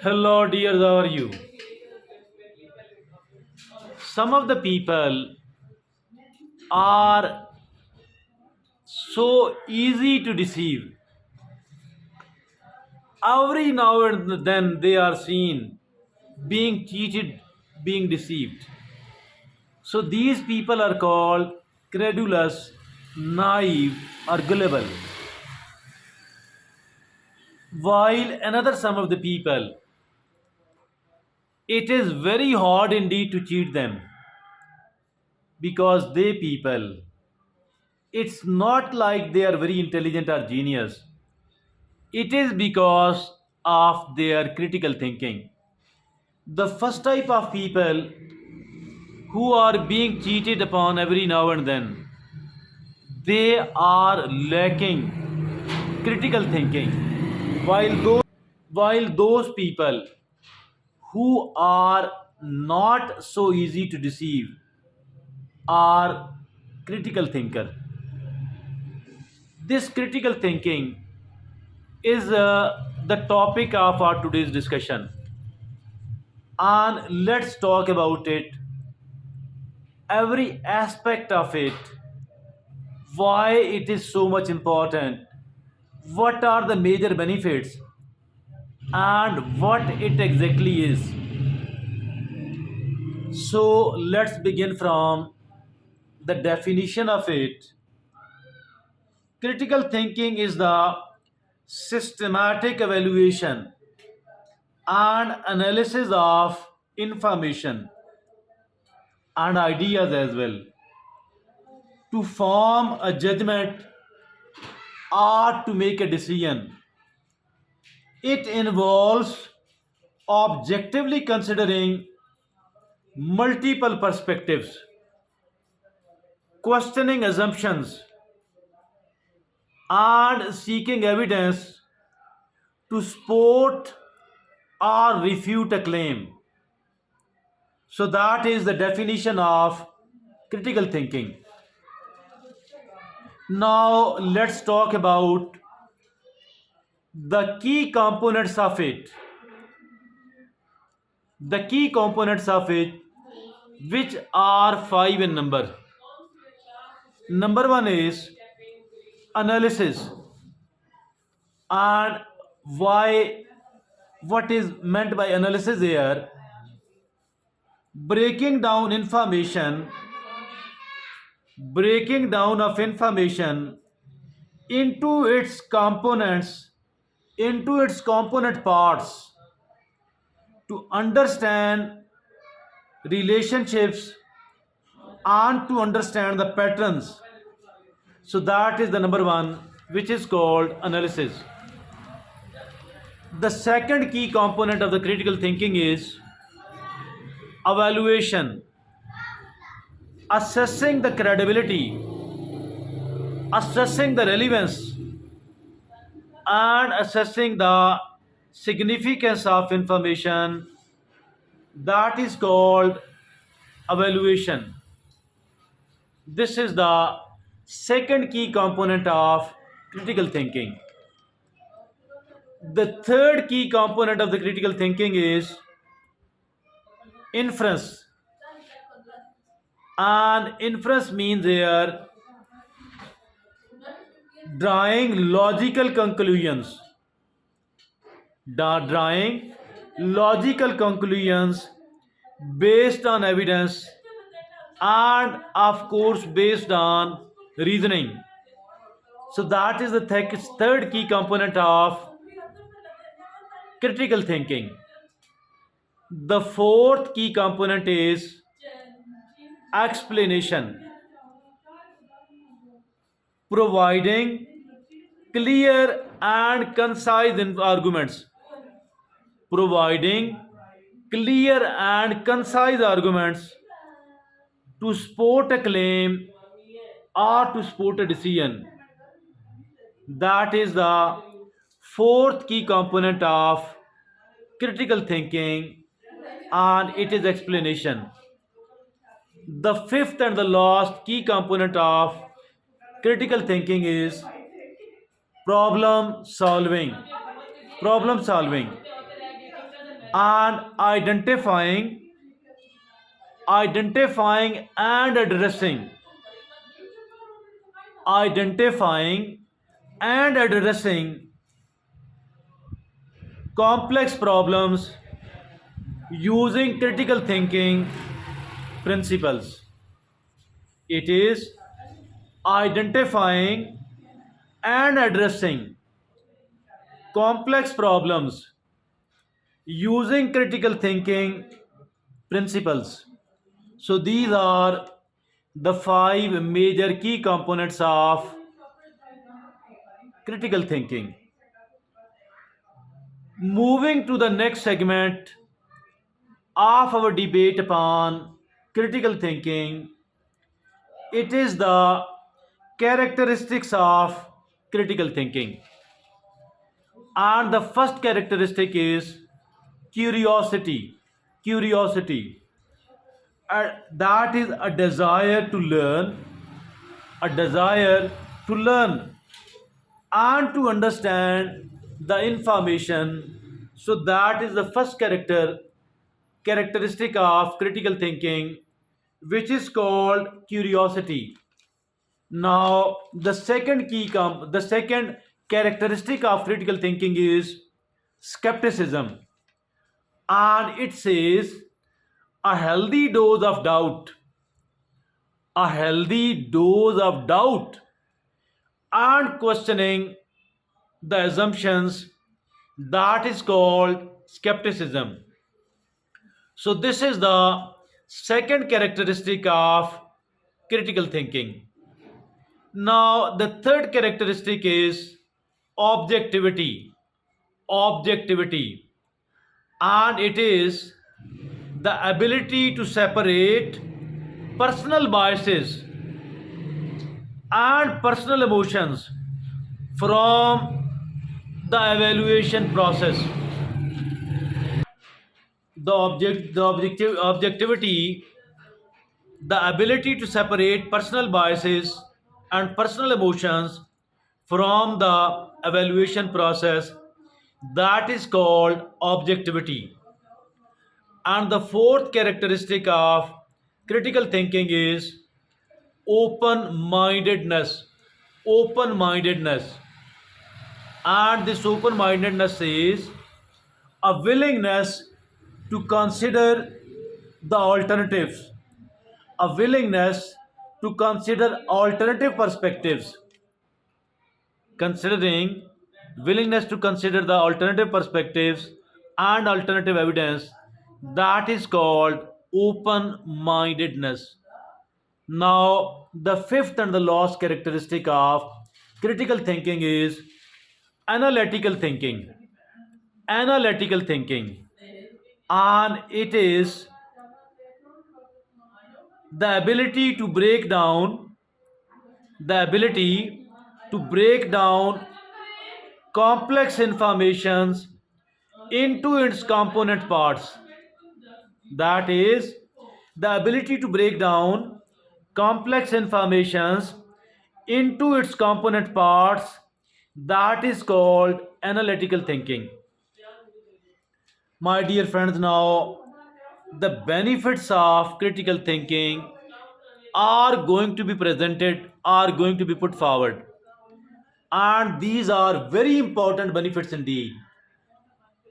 Hello, dears, how are you? Some of the people are so easy to deceive. Every now and then they are seen being cheated, being deceived. So these people are called credulous, naive, or gullible. While another some of the people, it is very hard indeed to cheat them because they people, it's not like they are very intelligent or genius. It is because of their critical thinking. The first type of people who are being cheated upon every now and then, they are lacking critical thinking. While those people who are not so easy to deceive are critical thinker. This critical thinking is the topic of our today's discussion, and let's talk about it, every aspect of it, why it is so much important, what are the major benefits, and what it exactly is. So let's begin from the definition of it. Critical thinking is the systematic evaluation and analysis of information and ideas as well to form a judgment or to make a decision. It involves objectively considering multiple perspectives, questioning assumptions, and seeking evidence to support or refute a claim. So, that is the definition of critical thinking. Now, let's talk about the key components of it. The key components of it, which are five in number. Number one is analysis, and why, what is meant by analysis here: breaking down information, breaking down of information into its components, into its component parts, to understand relationships and to understand the patterns. So that is the number one, which is called analysis. The second key component of the critical thinking is evaluation, assessing the credibility, assessing the relevance, and assessing the significance of information. That is called evaluation. This is the second key component of critical thinking. The third key component of the critical thinking is inference. And inference means here drawing logical conclusions. Drawing logical conclusions based on evidence and, of course, based on reasoning. So, that is the third key component of critical thinking. The fourth key component is explanation, providing clear and concise arguments, providing clear and concise arguments to support a claim or to support a decision. That is the fourth key component of critical thinking, and it is explanation. The fifth and the last key component of critical thinking is problem solving. Problem solving. and identifying and identifying and addressing complex problems using critical thinking principles. It is identifying and addressing complex problems using critical thinking principles. So these are the five major key components of critical thinking. Moving to the next segment of our debate upon critical thinking, it is the characteristics of critical thinking. And the first characteristic is curiosity. Curiosity. That is a desire to learn, a desire to learn and to understand the information. So that is the first characteristic of critical thinking, which is called curiosity. Now the second characteristic of critical thinking is skepticism, and it says a healthy dose of doubt, a healthy dose of doubt and questioning the assumptions, that is called skepticism. So this is the second characteristic of critical thinking. Now the third characteristic is objectivity. Objectivity, and it is the ability to separate personal biases and personal emotions from the evaluation process. The objectivity, the ability to separate personal biases and personal emotions from the evaluation process, that is called objectivity. And the fourth characteristic of critical thinking is open mindedness. Open mindedness. And this open mindedness is a willingness to consider the alternatives, a willingness to consider alternative perspectives, considering willingness to consider the alternative perspectives and alternative evidence, that is called open mindedness. Now the fifth and the last characteristic of critical thinking is analytical thinking. Analytical thinking, and it is the ability to break down, the ability to break down complex informations into its component parts. That is the ability to break down complex informations into its component parts, that is called analytical thinking. My dear friends, now the benefits of critical thinking are going to be presented, are going to be put forward, and these are very important benefits indeed,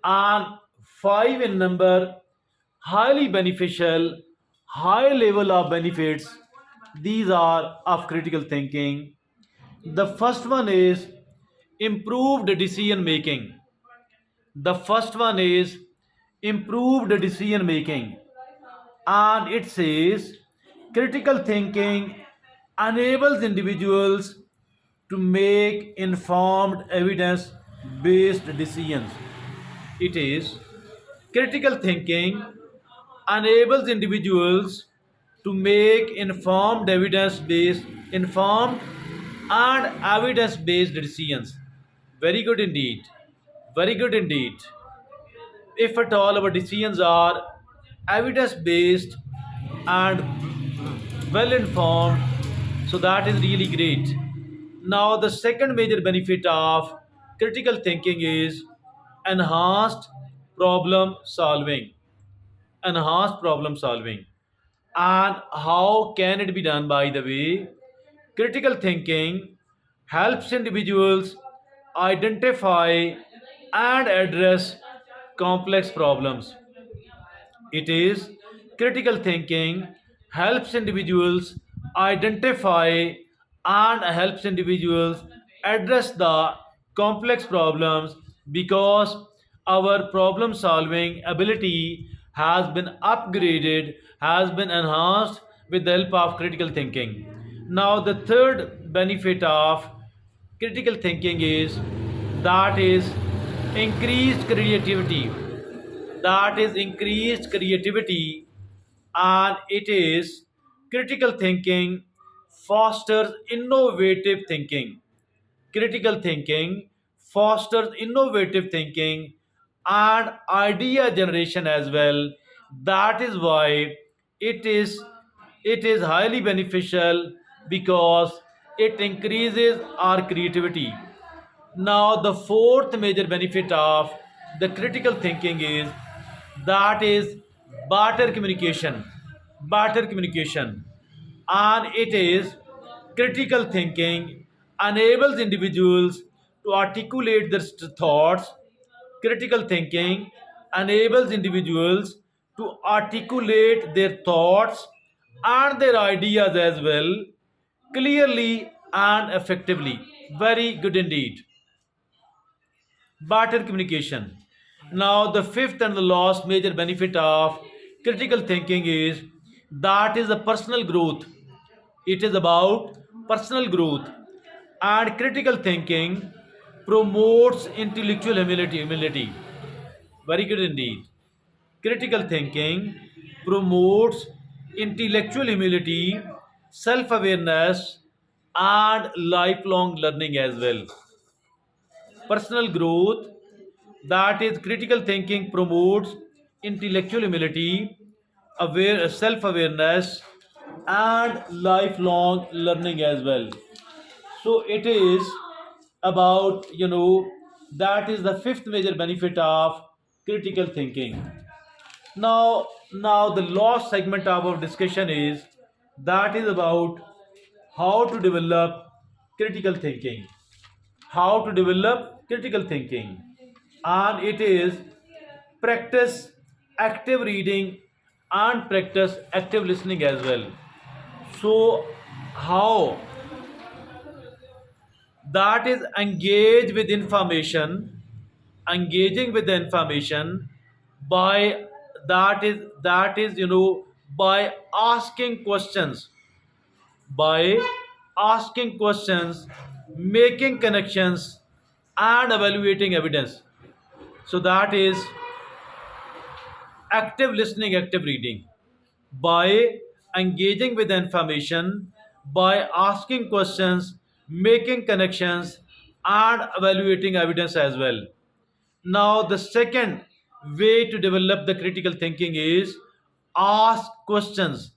and five in number, highly beneficial, high level of benefits. These are of critical thinking. The first one is improved decision making. The first one is improved decision making, and it says critical thinking enables individuals to make informed evidence based decisions. It is critical thinking enables individuals to make informed and evidence based decisions. Very good indeed. Very good indeed. If at all our decisions are evidence based and well informed, so that is really great. Now the second major benefit of critical thinking is enhanced problem solving, enhanced problem solving. And how can it be done? By the way, critical thinking helps individuals identify and address complex problems. It is critical thinking helps individuals identify and helps individuals address the complex problems because our problem solving ability has been upgraded, has been enhanced with the help of critical thinking. Now, the third benefit of critical thinking is that is increased creativity, that is increased creativity. And it is critical thinking fosters innovative thinking. Critical thinking fosters innovative thinking and idea generation as well. That is why it is it is highly beneficial because it increases our creativity. Now, the fourth major benefit of the critical thinking is that is better communication. Better communication. And it is critical thinking enables individuals to articulate their thoughts. Critical thinking enables individuals to articulate their thoughts and their ideas as well clearly and effectively. Very good indeed. Better communication. Now, the fifth and the last major benefit of critical thinking is that is the personal growth. It is about personal growth, and critical thinking promotes intellectual humility. Very good indeed. Critical thinking promotes intellectual humility, self awareness, and lifelong learning as well. Personal growth, that is critical thinking promotes intellectual humility, aware self-awareness, and lifelong learning as well. So it is about, that is the fifth major benefit of critical thinking. Now the last segment of our discussion is that is about how to develop critical thinking. How to develop critical thinking. And it is practice active reading and practice active listening as well. So, how that is engage with information, engaging with the information by that is by asking questions, by asking questions, making connections, and evaluating evidence. So that is active listening, active reading. By engaging with the information, by asking questions, making connections, and evaluating evidence as well. Now, the second way to develop the critical thinking is ask questions,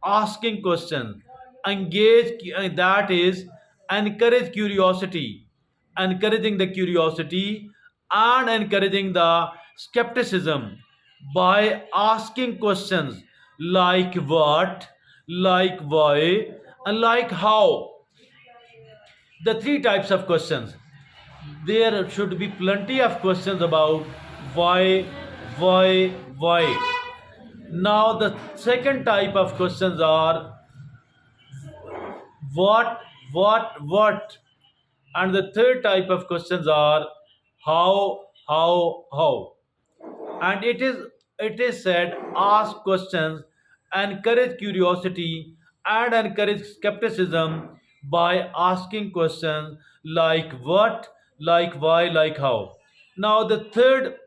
asking questions, engage, that is, encourage curiosity, encouraging the curiosity and encouraging the skepticism by asking questions like what, like why, and like how. The three types of questions. There should be plenty of questions about why, why. Now, the second type of questions are what, what. And the third type of questions are how. And it is said ask questions, encourage curiosity, and encourage skepticism by asking questions like what, like why, like how. Now, the third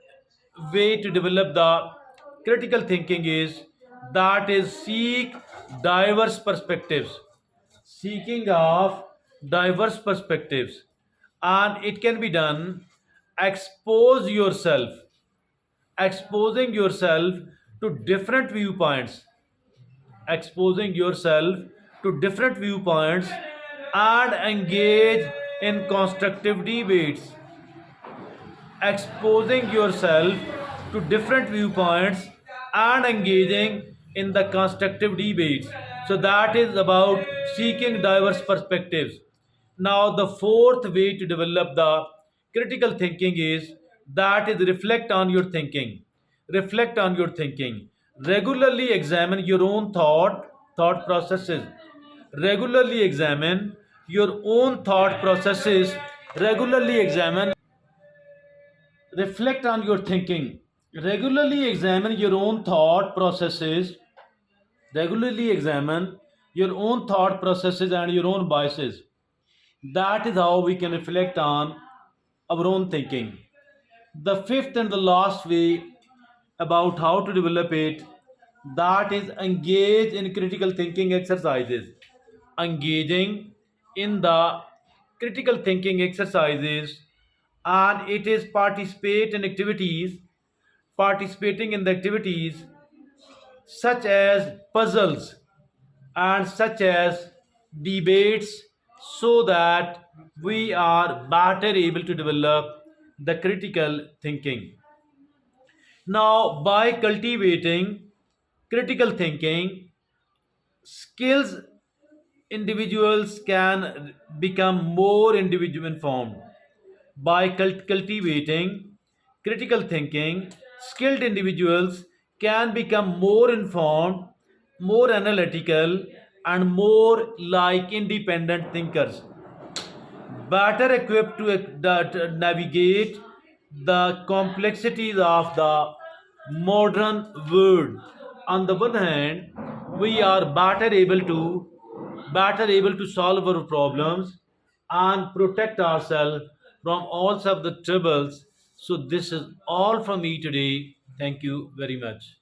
way to develop the critical thinking is that is seek diverse perspectives, seeking of diverse perspectives. And it can be done expose yourself, exposing yourself to different viewpoints, exposing yourself to different viewpoints, and engage in constructive debates, exposing yourself to different viewpoints and engaging in the constructive debates. So that is about seeking diverse perspectives. Now, the fourth way to develop the critical thinking is that is reflect on your thinking. Reflect on your thinking. Regularly examine your own thought processes. Regularly examine your own thought processes. Regularly examine. Reflect on your thinking. Regularly examine your own thought processes. Regularly examine your own thought processes and your own biases. That is how we can reflect on our own thinking. The fifth and the last way about how to develop it, that is engage in critical thinking exercises. Engaging in the critical thinking exercises, and it is participating in the activities such as puzzles and such as debates, so that we are better able to develop the critical thinking. Now, by cultivating critical thinking skills, individuals can become more individual informed. By cultivating critical thinking, skilled individuals can become more informed, more analytical, and more like independent thinkers, better equipped to navigate the complexities of the modern world. On the one hand, we are better able to solve our problems and protect ourselves from all of the troubles. So this is all from me today. Thank you very much.